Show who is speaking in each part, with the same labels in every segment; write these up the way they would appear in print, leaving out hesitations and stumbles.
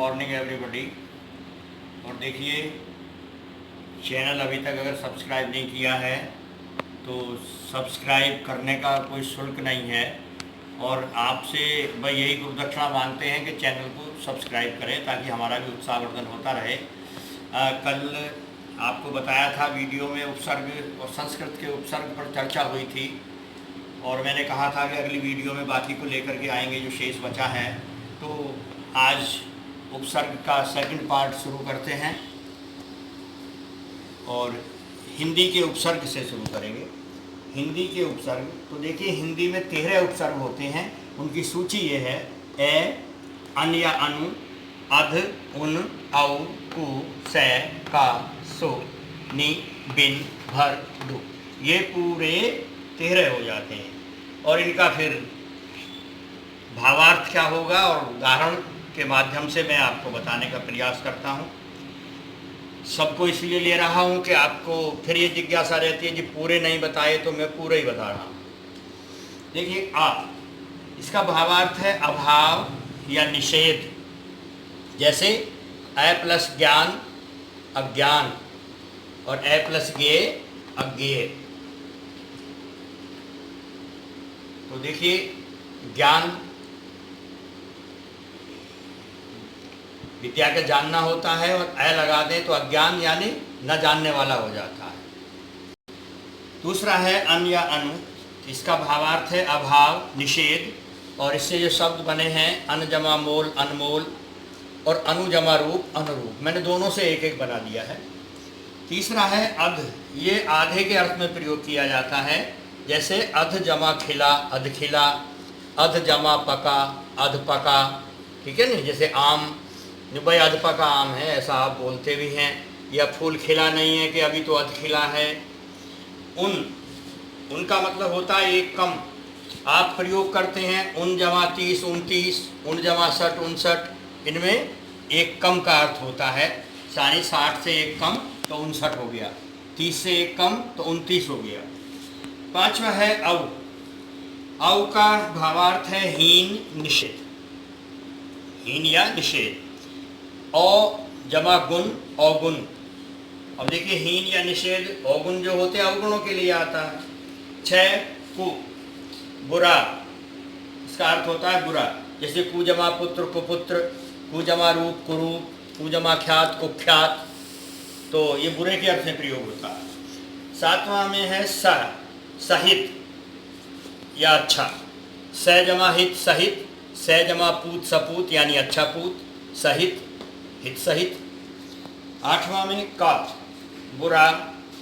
Speaker 1: Morning everybody. और देखिए, channel अभी तक अगर सब्सक्राइब नहीं किया है तो सब्सक्राइब करने का कोई शुल्क नहीं है, और आपसे भाई यही गुरुदक्षिणा मांगते हैं कि चैनल को सब्सक्राइब करें ताकि हमारा भी उत्साहवर्धन होता रहे। कल आपको बताया था वीडियो में उपसर्ग और संस्कृत के उपसर्ग पर चर्चा हुई थी, और मैंने कहा था कि अगली वीडियो में बाकी को लेकर के आएंगे जो शेष बचा है। तो आज उपसर्ग का सेकंड पार्ट शुरू करते हैं और हिंदी के उपसर्ग से शुरू करेंगे। हिंदी के उपसर्ग, तो देखिए हिंदी में 13 उपसर्ग होते हैं। उनकी सूची ये है: ए, अन या अनु, अध, उन, औ, उ, से, का, सो, नि, बिन, भर, दु। ये पूरे 13 हो जाते हैं। और इनका फिर भावार्थ क्या होगा और उदाहरण के माध्यम से मैं आपको बताने का प्रयास करता हूँ। सबको इसलिए ले रहा हूँ कि आपको फिर ये जिज्ञासा रहती है कि पूरे नहीं बताए, तो मैं पूरे ही बता रहा हूँ। देखिए, इसका भावार्थ है अभाव या निषेध। जैसे अ प्लस ज्ञान अज्ञान, और अ प्लस ज्ञेय अज्ञेय। तो देखिए, ज्ञान विद्या का जानना होता है, और अ लगा दें तो अज्ञान यानी न जानने वाला हो जाता है। दूसरा है अन या अनु। इसका भावार्थ है अभाव, निषेध, और इससे जो शब्द बने हैं अन जमा मोल अनमोल, और अनु जमा रूप अनुरूप। मैंने दोनों से एक एक बना दिया है। तीसरा है अध। ये आधे के अर्थ में प्रयोग किया जाता है। जैसे अध जमा खिला अध खिला, अध जमा पका अध पका। ठीक है ना? जैसे आम, भाई अध पका आम है, ऐसा आप बोलते भी हैं। या फूल खिला नहीं है कि अभी तो अध खिला है। उनका मतलब होता है एक कम। आप प्रयोग करते हैं उन जमा 30 29, उन जमा 60 59। इनमें एक कम का अर्थ होता है। 60 से एक कम तो 59 हो गया, 30 से एक कम तो 29 हो गया। पांचवा है अव। अव का भावार्थ है हीन, निषेध। हीन या निषेध। औ जमा गुण अवगुण। अब देखिए, हीन या निषेध अवगुण जो होते हैं अवगुणों के लिए आता है। 6 कु, बुरा। इसका अर्थ होता है बुरा। जैसे कु जमा पुत्र कुपुत्र, कु जमा रूप कुरूप, कु जमा ख्यात कुख्यात। तो ये बुरे के अर्थ में प्रयोग होता है। 7वां में है स, सहित या अच्छा। स जमा हित सहित, स जमा पूत सपूत यानी अच्छा पूत, सहित हित सहित। 8वां में का, बुरा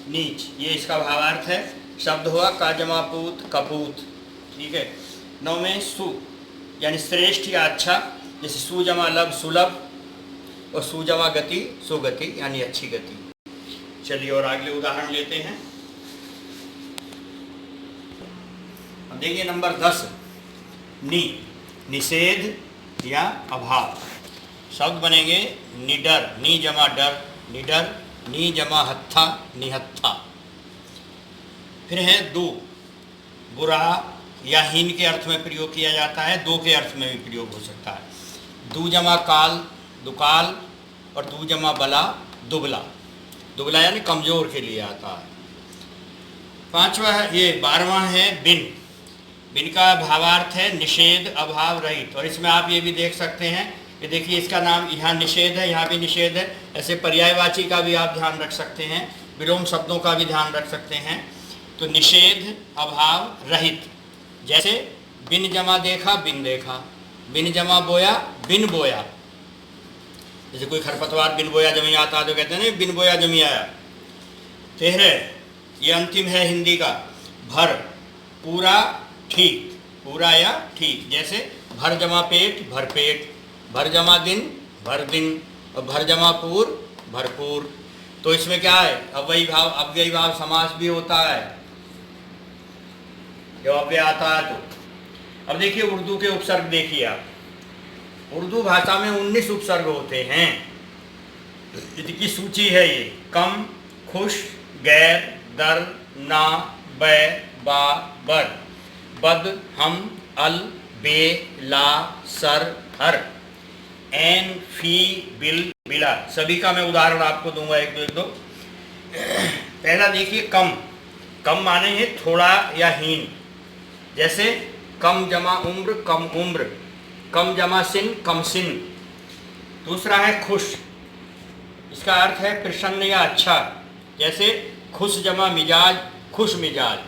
Speaker 1: नीच। ये इसका भावार्थ है। शब्द हुआ का जमा पूत कपूत। ठीक है। 9वें सु यानी श्रेष्ठ या अच्छा। जैसे सु जमा लब सुलभ, और सु जमा गति सुगति यानी अच्छी गति। चलिए और अगले उदाहरण लेते हैं। अब देखिए नंबर 10, नि, निषेध या अभाव। शब्द बनेंगे निडर, नी जमा डर निडर, नी जमा हत्था निहत्था। फिर है दो, बुरा या हीन के अर्थ में प्रयोग किया जाता है। दो के अर्थ में भी प्रयोग हो सकता है। दू जमा काल दुकाल, और दू जमा बला दुबला। दुबला यानी कमजोर के लिए आता है। 5वां है, ये 12वां है बिन। बिन का भावार्थ है निषेध, अभाव रहित। और इसमें आप ये भी देख सकते हैं कि देखिए, इसका नाम यहाँ निषेध है, यहाँ भी निषेध है। ऐसे पर्यायवाची का भी आप ध्यान रख सकते हैं, विलोम शब्दों का भी ध्यान रख सकते हैं। तो निषेध, अभाव रहित। जैसे बिन जमा देखा बिन देखा, बिन जमा बोया बिन बोया। जैसे कोई खरपतवार बिन बोया जमी आता तो कहते हैं ना बिन बोया जमी आया। 13, ये अंतिम है हिंदी का, भर, पूरा ठीक, पूरा या ठीक। जैसे भर जमा पेट भरपेट, भर जमा दिन भर दिन, और भर जमा पूर भरपूर। तो इसमें क्या है, अव्ययी भाव अव्ययी भाव समास भी होता है जब अव्यय आता है। तो अब देखिए उर्दू के उपसर्ग देखिए आप। उर्दू भाषा में 19 उपसर्ग होते हैं। इनकी सूची है ये: कम, खुश, गैर, दर, ना, बै, बा, बर, बद, हम, अल, बे, ला, सर, हर। एन, फी, बिल, बिला, सभी का मैं उदाहरण आपको दूंगा एक दो। पहला देखिए कम। कम माने है थोड़ा या हीन, जैसे कम जमा उम्र, कम उम्र। कम जमा सिन, कम सिन। दूसरा है खुश, इसका अर्थ है प्रसन्न या अच्छा, जैसे खुश जमा मिजाज, खुश मिजाज।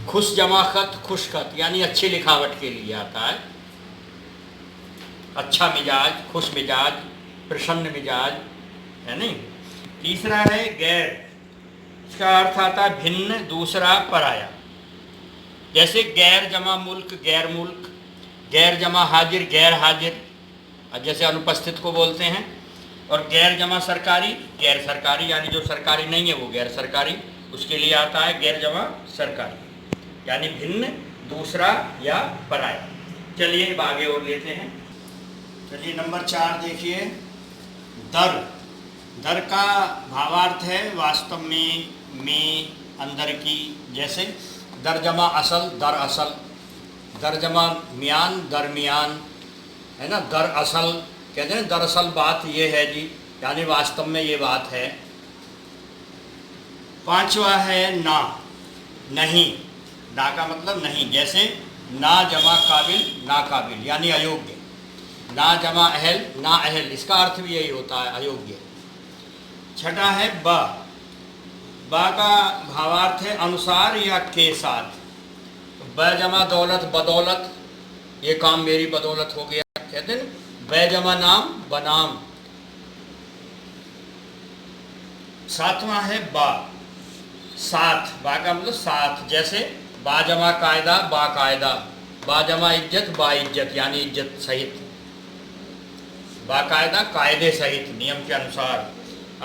Speaker 1: खुश जमा खत, खुश खत, यानी अच्छी लिखावट के लिए आता है। अच्छा मिजाज, खुश मिजाज, प्रसन्न मिजाज, है नहीं। तीसरा है गैर, इसका अर्थ आता है भिन्न, दूसरा, पराया। जैसे गैर जमा मुल्क, गैर मुल्क। गैर जमा हाजिर, गैर हाजिर, जैसे अनुपस्थित को बोलते हैं। और गैर जमा सरकारी, गैर सरकारी, यानी जो सरकारी नहीं है वो गैर सरकारी, उसके लिए आता है गैर जमा सरकारी, यानी भिन्न, दूसरा या पराया। चलिए अब आगे और लेते हैं। चलिए नंबर 4 देखिए, दर। दर का भावार्थ है वास्तव में, अंदर की। जैसे दर जमा असल, दर असल। दर जमा मियान, दरमियान, है ना। दर असल कहते हैं दरअसल बात ये है जी, यानी वास्तव में ये बात है। पांचवा है ना, नहीं। ना का मतलब नहीं, जैसे ना जमा काबिल, ना काबिल, यानी अयोग्य। ना जमा अहल, ना अहल, इसका अर्थ भी यही होता है, अयोग्य। छठा है बा। बा का भावार्थ है अनुसार या के साथ। ब जमा दौलत, बदौलत, ये काम मेरी बदौलत हो गया, कहते हैं। ब जमा नाम, बनाम। सातवां है बा, साथ। बा का मतलब साथ, जैसे बा जमा कायदा, बाकायदा। बा जमा इज्जत, बाइज्जत, यानी इज्जत सहित, बाकायदा, कायदे सहित, नियम के अनुसार।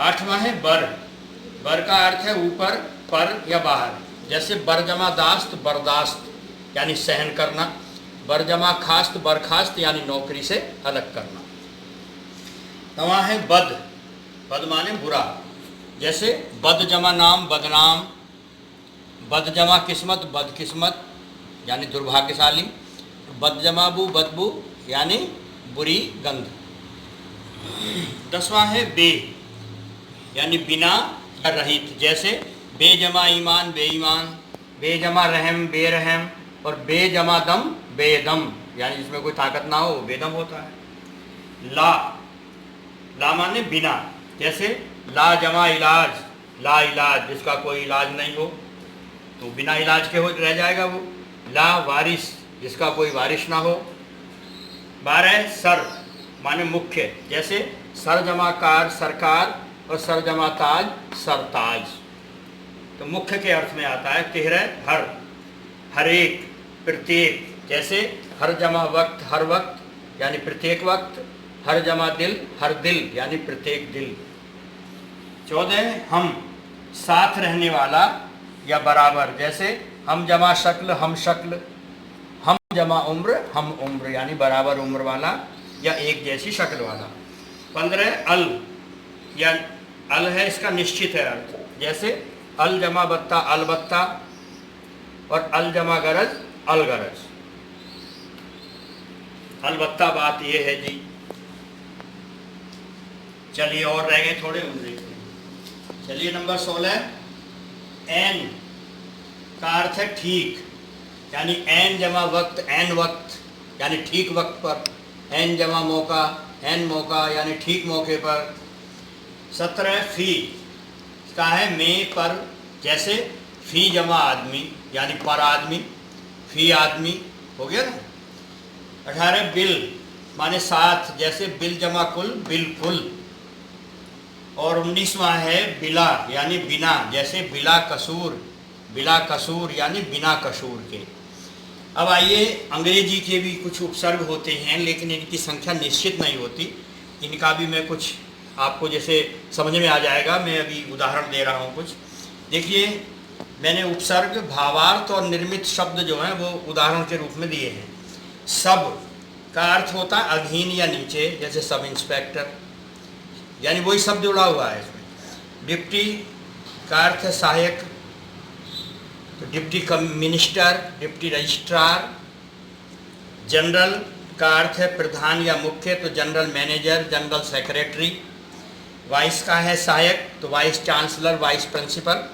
Speaker 1: आठवां है बर। बर का अर्थ है ऊपर, पर या बाहर, जैसे बर जमा दास्त, बर्दाश्त, यानी सहन करना। बर जमा खास्त, बर्खास्त, यानी नौकरी से अलग करना। नवां है बद। बद माने बुरा, जैसे बद जमा नाम, बदनाम। बद जमा किस्मत, बदकिस्मत, यानी दुर्भाग्यशाली। बद जमा बू, बदबू, यानी बुरी गंध। 10वां है बे, यानी बिना या रहित, जैसे बेजमा ईमान, बेईमान। बेजमा रहम, बेरहम। और बेजमा दम, बेदम, यानी जिसमें कोई ताकत ना हो बेदम होता है। ला, ला माने बिना, जैसे ला जमा इलाज, ला इलाज, जिसका कोई इलाज नहीं हो तो बिना इलाज के हो रह जाएगा वो। ला वारिस, जिसका कोई वारिस ना हो। 12 सर माने मुख्य, जैसे सर जमा कार, सरकार। और सर जमा ताज, सरताज, तो मुख्य के अर्थ में आता है। 13 हर, हर एक, प्रत्येक, जैसे हर जमा वक्त, हर वक्त, यानी प्रत्येक वक्त। हर जमा दिल, हर दिल, यानी प्रत्येक दिल। 14 हम, साथ रहने वाला या बराबर, जैसे हम जमा शक्ल, हम शक्ल। हम जमा उम्र, हम उम्र, यानी बराबर उम्र वाला या एक जैसी शक्ल वाला। 15 अल, या अल है इसका निश्चित है अर्थ, जैसे अल जमा बत्ता, अलबत्ता। और अल जमा गरज, अलगरज। अलबत्ता बात ये है जी। चलिए और रह गए थोड़े, उन देखते हैं। चलिए नंबर 16 एन का अर्थ है ठीक, यानी एन जमा वक्त, एन वक्त, यानी ठीक वक्त पर। एन जमा मौका, एन मौका, यानी ठीक मौके पर। 17 फी का है में, पर, जैसे फी जमा आदमी, यानी पर आदमी। फी आदमी हो गया ना। 18 बिल माने साथ, जैसे बिल जमा कुल, बिल्कुल। और 19वां है बिला, यानी बिना, जैसे बिला कसूर। बिला कसूर, यानी बिना कसूर के। अब आइए, अंग्रेजी के भी कुछ उपसर्ग होते हैं, लेकिन इनकी संख्या निश्चित नहीं होती। इनका भी मैं कुछ आपको जैसे समझ में आ जाएगा, मैं अभी उदाहरण दे रहा हूँ कुछ। देखिए, मैंने उपसर्ग, भावार्थ और निर्मित शब्द जो हैं वो उदाहरण के रूप में दिए हैं। सब का अर्थ होता है अधीन या नीचे, जैसे सब इंस्पेक्टर, यानी वही सब जुड़ा हुआ है इसमें। डिप्टी का अर्थ है सहायक, तो deputy minister, deputy registrar. General का अर्थ है प्रधान या मुख्य, तो general manager, general secretary. Vice का है सहायक, तो vice chancellor, vice principal.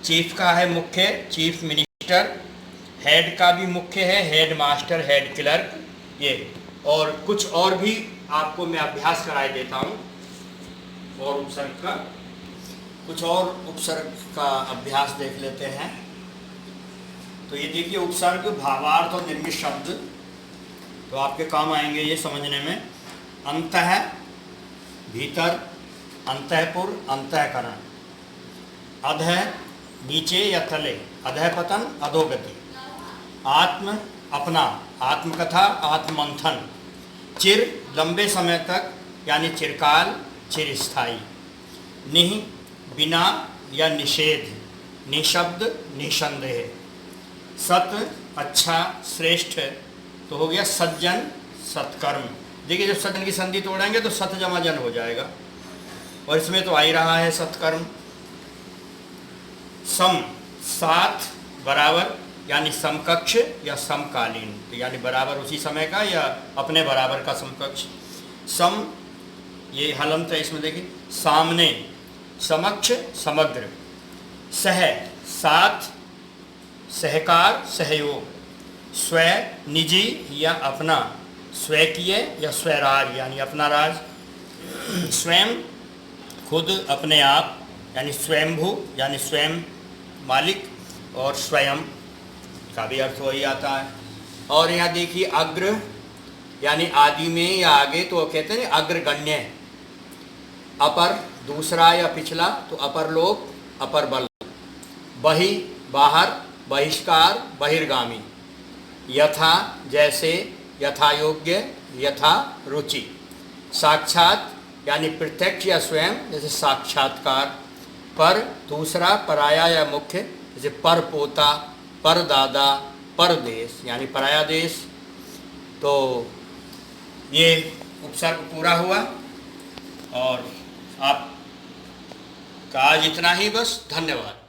Speaker 1: Chief का है मुख्य, चीफ मिनिस्टर। हेड का भी मुख्य है, हेड मास्टर, हेड क्लर्क। ये और कुछ और भी आपको मैं अभ्यास कराए देता हूँ, और उपसर्ग का कुछ और उपसर्ग का अभ्यास देख लेते हैं। तो ये देखिए उपसर्ग, भावार्थ और निर्मित शब्द तो आपके काम आएंगे ये समझने में। अंतः भीतर, अंतःपुर, अंतःकरण। अधः नीचे या तले, अधः पतन, अधोगति। आत्म अपना, आत्मकथा, आत्ममंथन। चिर लंबे समय तक यानी चिरकाल, चिरस्थायी। निह बिना या निषेध, निशब्द, निसंदेह। सत अच्छा, श्रेष्ठ, तो हो गया सज्जन, सत्कर्म। देखिए जब सज्जन की संधि तोड़ेंगे तो सत जमा जन हो जाएगा, और इसमें तो आ ही रहा है सत्कर्म। सम साथ, बराबर यानी समकक्ष या समकालीन, तो यानी बराबर उसी समय का या अपने बराबर का समकक्ष। सम ये हलंत है, इसमें देखिए सामने, समक्ष, समग्र। सह साथ, सहकार, सहयोग। स्व निजी या अपना, स्वकीय या स्वराज यानी अपना राज। स्वयं खुद, अपने आप यानी स्वयंभू यानी स्वयं मालिक, और स्वयं का भी अर्थ वही आता है। और यहाँ देखिए अग्र यानी आदि में या आगे, तो कहते हैं अग्रगण्य। अपर दूसरा या पिछला, तो अपर लोक, अपर बल। बहि बाहर, बहिष्कार, बहिर्गामी। यथा जैसे, यथा योग्य, यथा रुचि। साक्षात यानी प्रत्यक्ष या स्वयं, जैसे साक्षात्कार। पर दूसरा, पराया या मुख्य, जैसे पर पोता, पर दादा, परदेश यानी पराया देश। तो ये उपसर्ग पूरा हुआ, और आप का आज इतना ही बस। धन्यवाद।